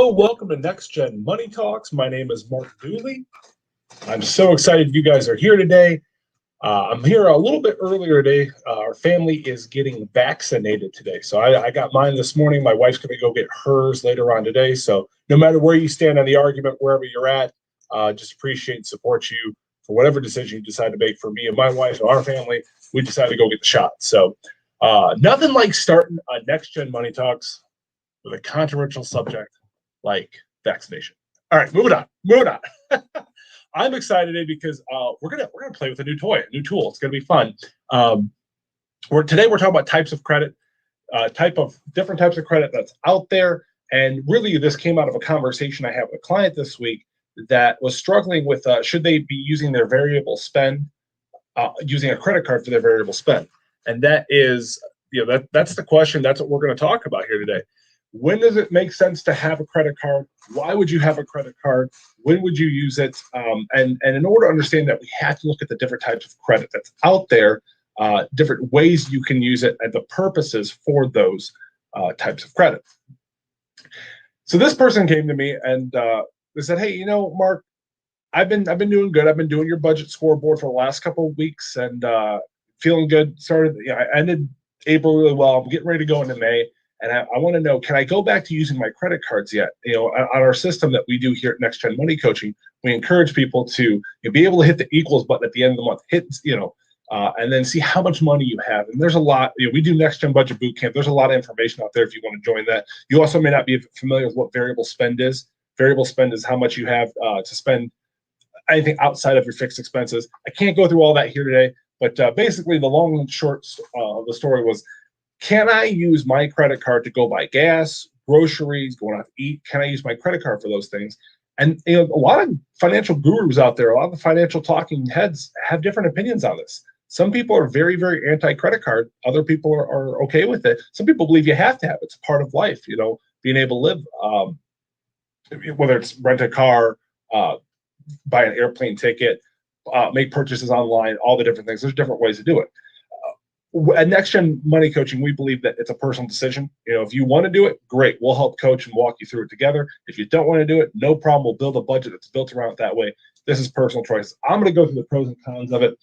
Hello, welcome to Next Gen Money Talks. My name is Mark Dooley. I'm so excited you guys are here today. I'm here a little bit earlier today. Our family is getting vaccinated today. So I got mine this morning. My wife's going to go get hers later on today. So no matter where you stand on the argument, wherever you're at, just appreciate and support you for whatever decision you decide to make. For me and my wife and our family, we decided to go get the shot. So nothing like starting a Next Gen Money Talks with a controversial subject like vaccination. All right, moving on. I'm excited today because we're gonna play with a new toy, a new tool. It's gonna be fun. Today we're talking about types of credit, different types of credit that's out there, and really this came out of a conversation I had with a client this week that was struggling with should they be using their variable spend, using a credit card for their variable spend, and that is that's the question. That's what we're going to talk about here today. When does it make sense to have a credit card? Why would you have a credit card? When would you use it? And in order to understand that, we have to look at the different types of credit that's out there, different ways you can use it, and the purposes for those types of credit. So this person came to me and they said, "Hey, Mark, I've been doing good. I've been doing your budget scoreboard for the last couple of weeks and feeling good. I ended April really well. I'm getting ready to go into May." And I want to know, can I go back to using my credit cards yet? On our system that we do here at Next Gen Money Coaching, we encourage people to be able to hit the equals button at the end of the month, and then see how much money you have. And there's a lot. We do Next Gen Budget Bootcamp. There's a lot of information out there if you want to join that. You also may not be familiar with what variable spend is. Variable spend is how much you have to spend anything outside of your fixed expenses. I can't go through all that here today, but basically the long and short of the story was, can I use my credit card to go buy gas, groceries, going out to eat? Can I use my credit card for those things? And a lot of financial gurus out there, a lot of the financial talking heads have different opinions on this. Some people are very, very anti-credit card. Other people are okay with it. Some people believe you have to have it. It's a part of life, being able to live, whether it's rent a car, buy an airplane ticket, make purchases online, all the different things. There's different ways to do it. At Next Gen Money Coaching, we believe that it's a personal decision. If you want to do it, great. We'll help coach and walk you through it together. If you don't want to do it, no problem. We'll build a budget that's built around it that way. This is personal choice. I'm going to go through the pros and cons of it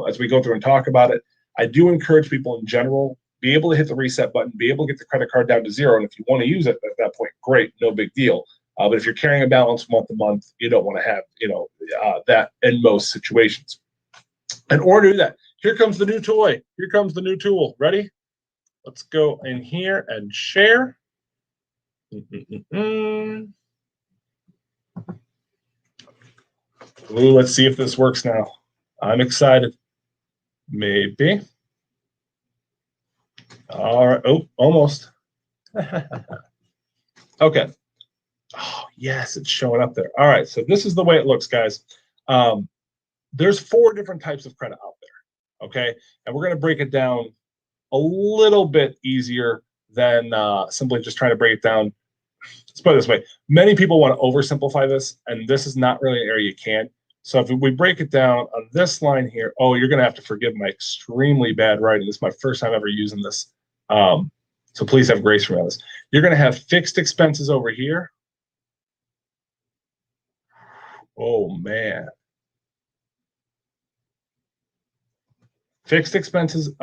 as we go through and talk about it. I do encourage people in general, be able to hit the reset button, be able to get the credit card down to zero. And if you want to use it at that point, great, no big deal. But if you're carrying a balance month to month, you don't want to have that in most situations. In order to do that, here comes the new toy. Here comes the new tool. Ready? Let's go in here and share. Ooh, let's see if this works now. I'm excited. Maybe. All right. Oh, almost. Okay. Oh, yes, it's showing up there. All right. So this is the way it looks, guys. There's 4 different types of credit out there. Okay, and we're going to break it down a little bit easier than simply just trying to break it down. Let's put it this way. Many people want to oversimplify this, and this is not really an area you can. So if we break it down on this line here, you're going to have to forgive my extremely bad writing. This is my first time ever using this. So please have grace for this. You're going to have fixed expenses over here. Oh, man. Fixed expenses,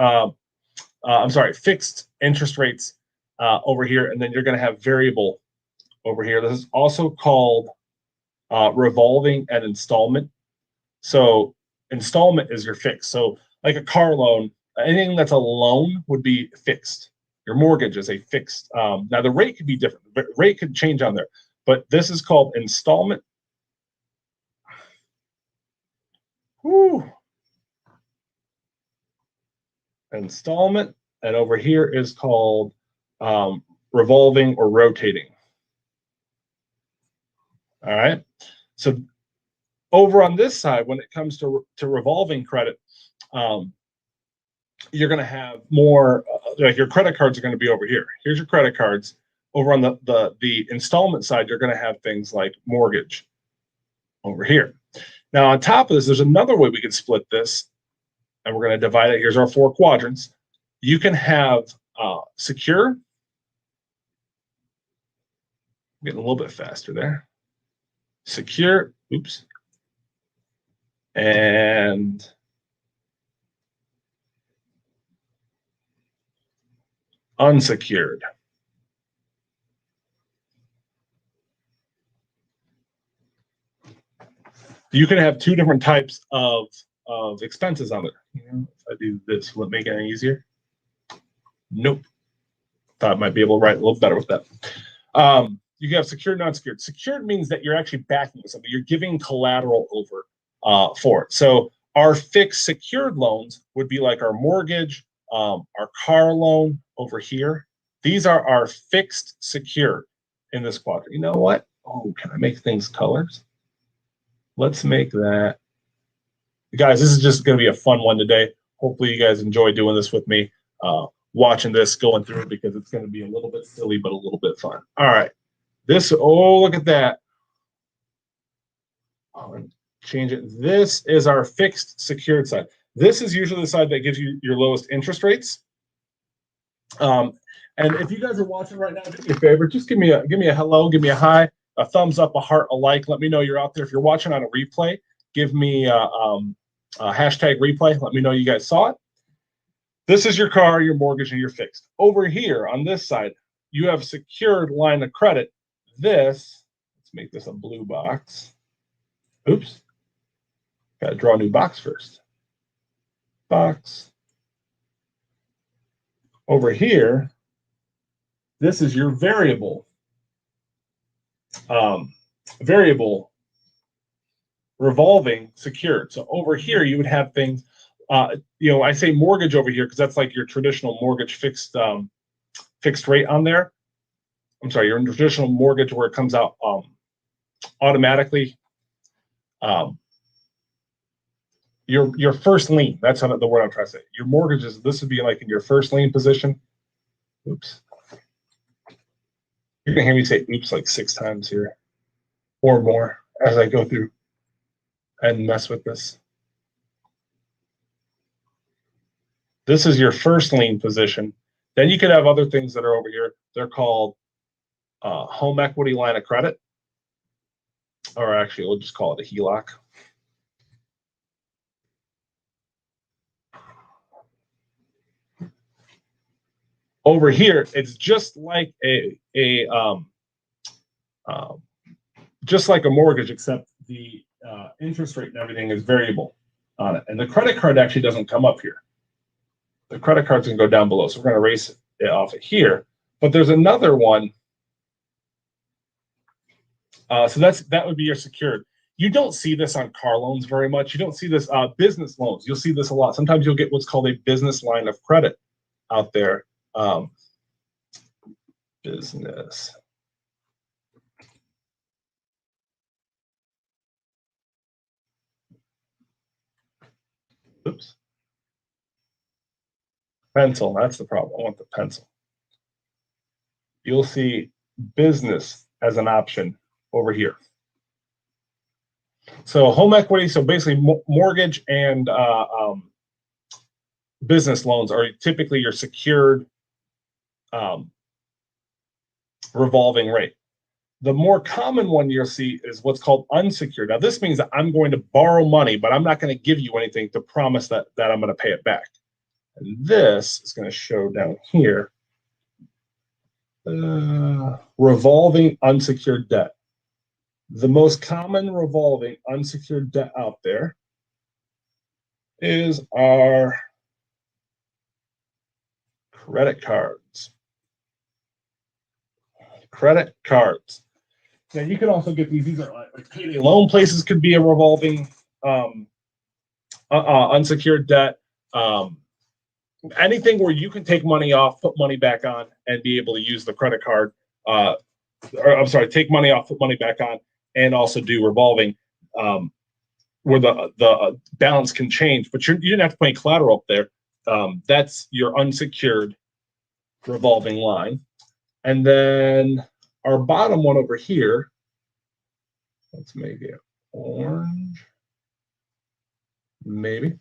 fixed interest rates over here, and then you're going to have variable over here. This is also called revolving and installment. So installment is your fixed. So like a car loan, anything that's a loan would be fixed. Your mortgage is a fixed. Now the rate could be different. The rate could change on there, but this is called installment. Whew. Installment, and over here is called revolving or rotating. All right. So over on this side, when it comes to revolving credit, you're going to have more like your credit cards are going to be over here. Here's your credit cards. Over on the installment side, you're going to have things like mortgage over here. Now on top of this, there's another way we can split this. And we're going to divide it. Here's our 4 quadrants. You can have secure, Getting a little bit faster there. Secure, oops. And unsecured. You can have two different types of expenses on there. You know, if I do this, will it make it any easier? Nope. Thought I might be able to write a little better with that. You can have secured and unsecured. Secured means that you're actually backing something. You're giving collateral over for it. So our fixed secured loans would be like our mortgage, our car loan over here. These are our fixed secured in this quadrant. You know what? Oh, can I make things colors? Let's make that. Guys, this is just going to be a fun one today. Hopefully you guys enjoy doing this with me, watching this, going through it, because it's going to be a little bit silly, but a little bit fun. All right. This, oh, look at that. Change it. This is our fixed secured side. This is usually the side that gives you your lowest interest rates. And if you guys are watching right now, do me a favor, just give me a hello, give me a hi, a thumbs up, a heart, a like. Let me know you're out there. If you're watching on a replay, give me a hashtag replay. Let me know you guys saw it. This is your car, your mortgage, and your fixed. Over here on this side, you have secured line of credit. This, let's make this a blue box. Oops. Got to draw a new box first. Box. Over here, this is your variable. Variable revolving secured. So over here, you would have things, I say mortgage over here because that's like your traditional mortgage fixed rate on there. I'm sorry, your traditional mortgage where it comes out automatically. Your first lien, that's the word I'm trying to say. Your mortgage is, this would be like in your first lien position. Oops. You're gonna hear me say oops like 6 times here or more as I go through and mess with this. This is your first lien position. Then you could have other things that are over here. They're called home equity line of credit, or actually we'll just call it a HELOC. Over here, it's just like just like a mortgage, except the interest rate and everything is variable on it. And the credit card actually doesn't come up here. The credit card's gonna go down below. So we're gonna erase it off of here. But there's another one. So that would be your secured. You don't see this on car loans very much. You don't see this business loans. You'll see this a lot. Sometimes you'll get what's called a business line of credit out there. Business. Oops. Pencil, that's the problem. I want the pencil. You'll see business as an option over here. So home equity, so basically mortgage and business loans are typically your secured revolving rate. The more common one you'll see is what's called unsecured. Now, this means that I'm going to borrow money, but I'm not going to give you anything to promise that I'm going to pay it back. And this is going to show down here. Revolving unsecured debt. The most common revolving unsecured debt out there is our credit cards. Credit cards. Now you can also get these. These are like payday loan places could be a revolving unsecured debt. Anything where you can take money off, put money back on, and be able to use the credit card. Or I'm sorry, take money off, put money back on, and also do revolving, where the balance can change. But you didn't have to put any collateral up there. That's your unsecured revolving line. And then our bottom one over here, let's make it orange, maybe.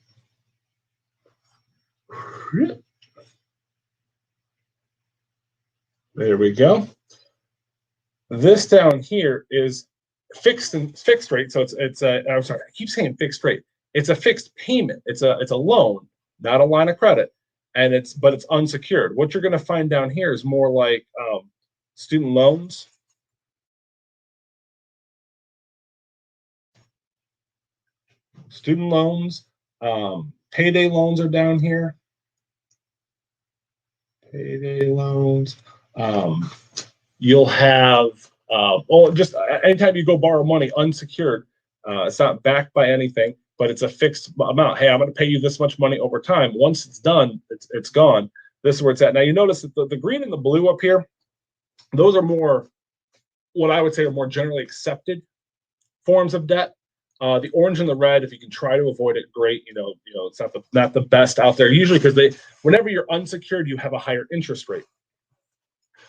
There we go. This down here is fixed rate. So I'm sorry, I keep saying fixed rate. It's a fixed payment. It's a loan, not a line of credit, and it's unsecured. What you're going to find down here is more like student loans. Student loans, payday loans are down here. Payday loans. You'll have, just anytime you go borrow money unsecured, it's not backed by anything, but it's a fixed amount. Hey, I'm going to pay you this much money over time. Once it's done, it's gone. This is where it's at. Now you notice that the green and the blue up here, those are more, what I would say are more generally accepted forms of debt. The orange and the red, if you can try to avoid it, great. It's not the best out there usually, because whenever you're unsecured, you have a higher interest rate.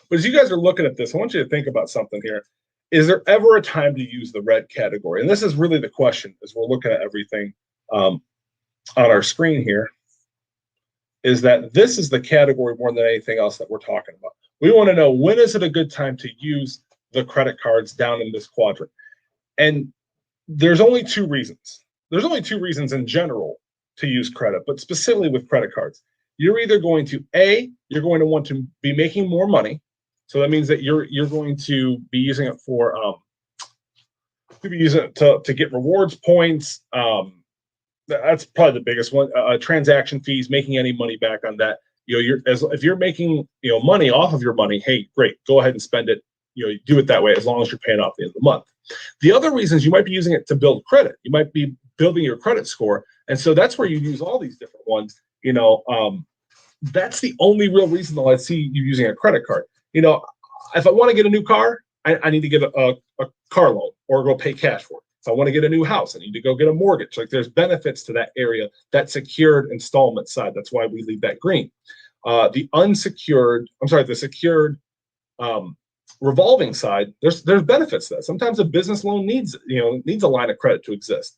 But as you guys are looking at this, I want you to think about something here. Is there ever a time to use the red category? And this is really the question as we're looking at everything on our screen here, is that this is the category more than anything else that we're talking about. We want to know, when is it a good time to use the credit cards down in this quadrant? And there's only two reasons. There's only two reasons in general to use credit, but specifically with credit cards. You're either going to, you're going to want to be making more money. So that means that you're going to be using it for to get rewards points. That's probably the biggest one. Transaction fees, making any money back on that. If you're making money off of your money, hey, great, go ahead and spend it. You do it that way as long as you're paying off the end of the month. The other reasons, you might be using it to build credit. You might be building your credit score, and so that's where you use all these different ones. That's the only real reason that I see you using a credit card. If I want to get a new car, I need to get a car loan or go pay cash for it. If I want to get a new house, I need to go get a mortgage. Like, there's benefits to that area, that secured installment side. That's why we leave that green. The secured revolving side, there's benefits to that. Sometimes a business loan needs a line of credit to exist.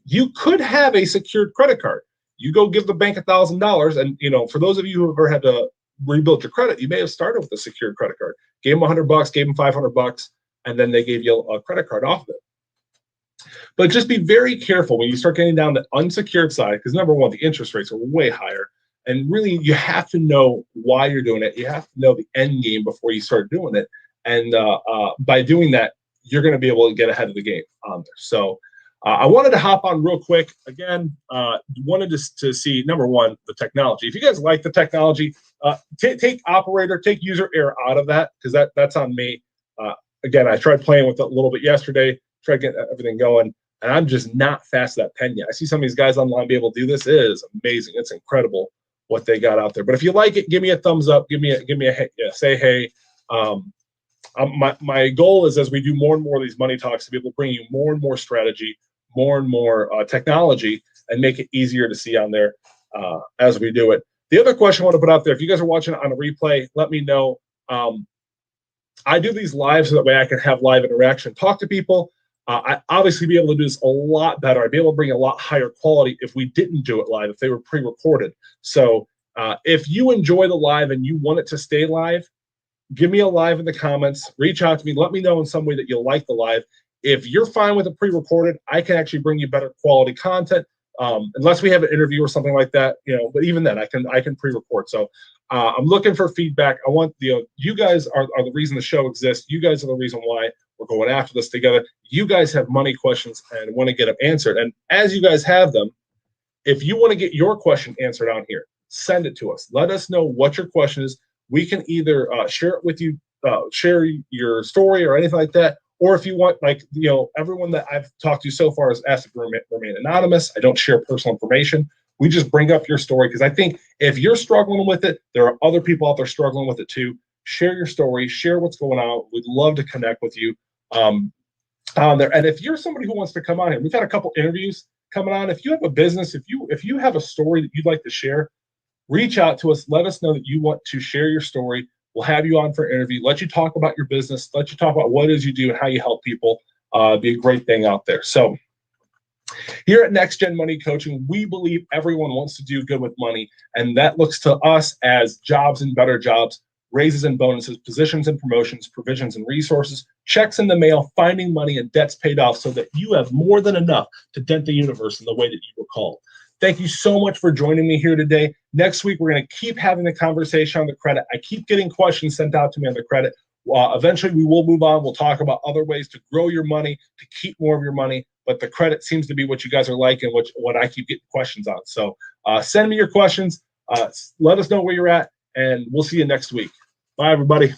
You could have a secured credit card. You go give the bank $1,000, and for those of you who have ever had to rebuild your credit, you may have started with a secured credit card. Gave them $100, gave them $500, and then they gave you a credit card off of it. But just be very careful when you start getting down the unsecured side, because number one, the interest rates are way higher, and really you have to know why you're doing it. You have to know the end game before you start doing it, and by doing that, you're going to be able to get ahead of the game on there. So I wanted to hop on real quick. Again, wanted to see, number one, the technology. If you guys like the technology, take user error out of that, because that's on me. Again, I tried playing with it a little bit yesterday, tried getting everything going, and I'm just not fast at that pen yet. I see some of these guys online be able to do this. It is amazing. It's incredible what they got out there. But if you like it, give me a thumbs up. Give me a hey, say hey. My goal is, as we do more and more of these money talks, to be able to bring you more and more strategy, more and more technology, and make it easier to see on there as we do it. The other question I want to put out there, if you guys are watching on a replay, let me know. I do these live so that way I can have live interaction, talk to people. I obviously be able to do this a lot better. I'd be able to bring a lot higher quality if we didn't do it live, if they were pre-recorded. So if you enjoy the live and you want it to stay live, give me a live in the comments, reach out to me, let me know in some way that you like the live. If you're fine with it pre-recorded, I can actually bring you better quality content, unless we have an interview or something like that, but even then I can pre-record. So I'm looking for feedback. I want you guys are the reason the show exists. You guys are the reason why we're going after this together. You guys have money questions and want to get them answered. And as you guys have them, if you want to get your question answered on here, send it to us. Let us know what your question is. We can either share it with you, share your story or anything like that. Or if you want, everyone that I've talked to so far has asked to remain anonymous. I don't share personal information. We just bring up your story, because I think if you're struggling with it, there are other people out there struggling with it too. Share your story, share what's going on. We'd love to connect with you on there. And if you're somebody who wants to come on here, we've had a couple interviews coming on. If you have a business, if you have a story that you'd like to share, reach out to us. Let us know that you want to share your story. We'll have you on for an interview, let you talk about your business, let you talk about what it is you do and how you help people. Be a great thing out there. So here at Next Gen Money Coaching, we believe everyone wants to do good with money, and that looks to us as jobs and better jobs. raises and bonuses, positions and promotions, provisions and resources, checks in the mail, finding money, and debts paid off so that you have more than enough to dent the universe in the way that you were called. Thank you so much for joining me here today. Next week, we're going to keep having the conversation on the credit. I keep getting questions sent out to me on the credit. Eventually, we will move on. We'll talk about other ways to grow your money, to keep more of your money. But the credit seems to be what you guys are liking, what I keep getting questions on. So send me your questions. Let us know where you're at, and we'll see you next week. Bye, everybody.